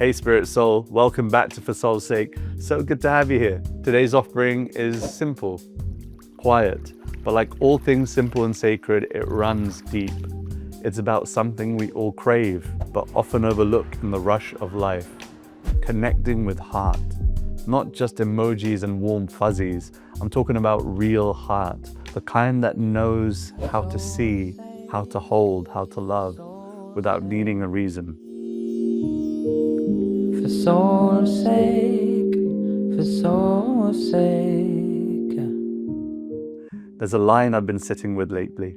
Hey Spirit Soul, welcome back to For Soul's Sake. So good to have you here. Today's offering is simple, quiet, but like all things simple and sacred, it runs deep. It's about something we all crave, but often overlook in the rush of life. Connecting with heart. Not just emojis and warm fuzzies. I'm talking about real heart. The kind that knows how to see, how to hold, how to love, without needing a reason. For soul's sake, for soul's sake. There's a line I've been sitting with lately.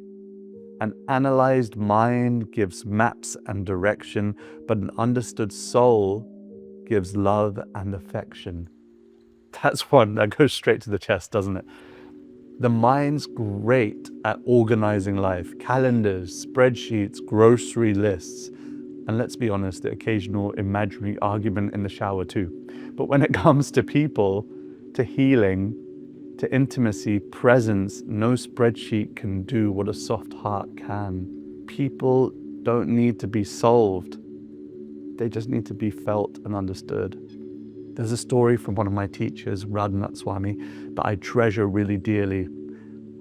An analyzed mind gives maps and direction, but an understood soul gives love and affection. That's one that goes straight to the chest, doesn't it? The mind's great at organizing life, calendars, spreadsheets, grocery lists, and let's be honest, the occasional imaginary argument in the shower too. But when it comes to people, to healing, to intimacy, presence, no spreadsheet can do what a soft heart can. People don't need to be solved. They just need to be felt and understood. There's a story from one of my teachers, Radhanath Swami, that I treasure really dearly.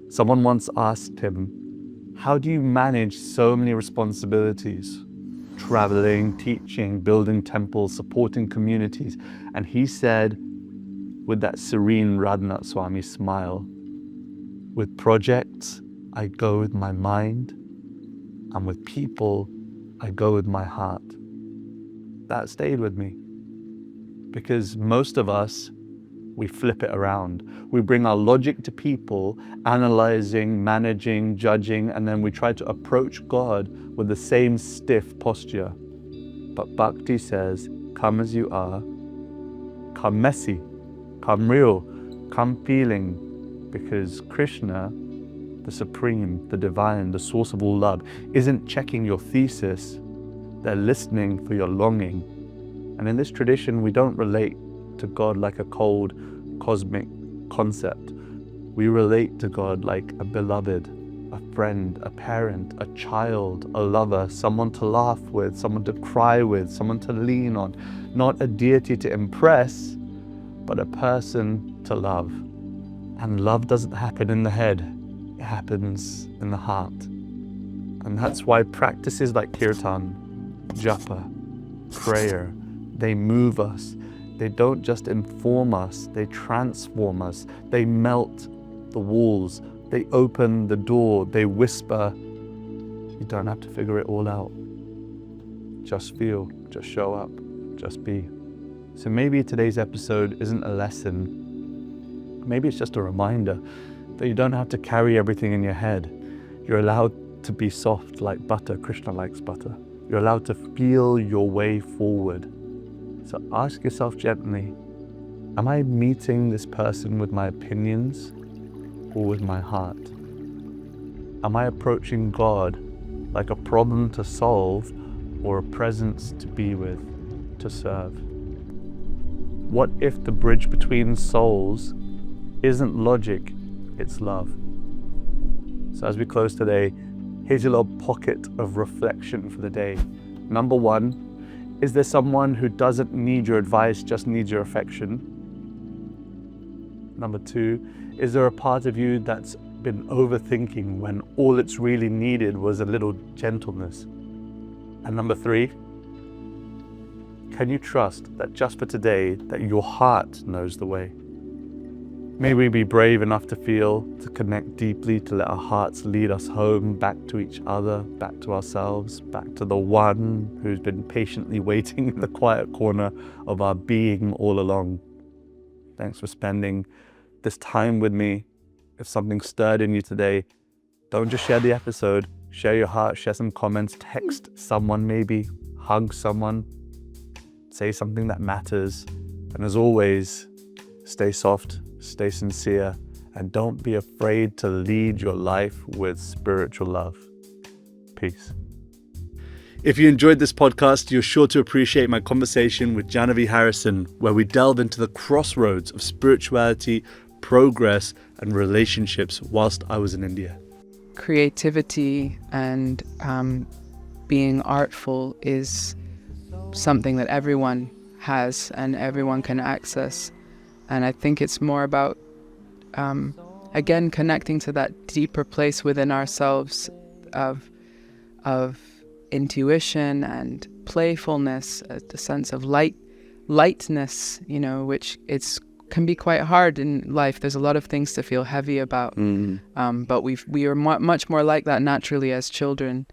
Someone once asked him, how do you manage so many responsibilities? Traveling, teaching, building temples, supporting communities. And he said, with that serene Radhanath Swami smile, with projects, I go with my mind, and with people, I go with my heart. That stayed with me. Because most of us, we flip it around. We bring our logic to people, analyzing, managing, judging, and then we try to approach God with the same stiff posture. But Bhakti says, come as you are, come messy, come real, come feeling, because Krishna, the supreme, the divine, the source of all love, isn't checking your thesis, they're listening for your longing. And in this tradition, we don't relate to God like a cold, cosmic concept. We relate to God like a beloved, a friend, a parent, a child, a lover, someone to laugh with, someone to cry with, someone to lean on. Not a deity to impress, but a person to love. And love doesn't happen in the head, it happens in the heart. And that's why practices like kirtan, japa, prayer, they move us. They don't just inform us, they transform us. They melt the walls, they open the door, they whisper. You don't have to figure it all out. Just feel, just show up, just be. So maybe today's episode isn't a lesson. Maybe it's just a reminder that you don't have to carry everything in your head. You're allowed to be soft like butter. Krishna likes butter. You're allowed to feel your way forward. So ask yourself gently, am I meeting this person with my opinions or with my heart? Am I approaching God like a problem to solve or a presence to be with, to serve? What if the bridge between souls isn't logic, it's love? So as we close today, here's your little pocket of reflection for the day. Number one, is there someone who doesn't need your advice, just needs your affection? Number two, is there a part of you that's been overthinking when all it's really needed was a little gentleness? And number three, can you trust that just for today, that your heart knows the way? May we be brave enough to feel, to connect deeply, to let our hearts lead us home, back to each other, back to ourselves, back to the one who's been patiently waiting in the quiet corner of our being all along. Thanks for spending this time with me. If something stirred in you today, don't just share the episode, share your heart, share some comments, text someone maybe, hug someone, say something that matters. And as always, stay soft, stay sincere, and don't be afraid to lead your life with spiritual love. Peace. If you enjoyed this podcast, you're sure to appreciate my conversation with Janavi Harrison, where we delve into the crossroads of spirituality, progress, and relationships whilst I was in India. Creativity and being artful is something that everyone has and everyone can access. And I think it's more about, again, connecting to that deeper place within ourselves of intuition and playfulness, a sense of lightness, you know, which can be quite hard in life. There's a lot of things to feel heavy about, but we are much more like that naturally as children.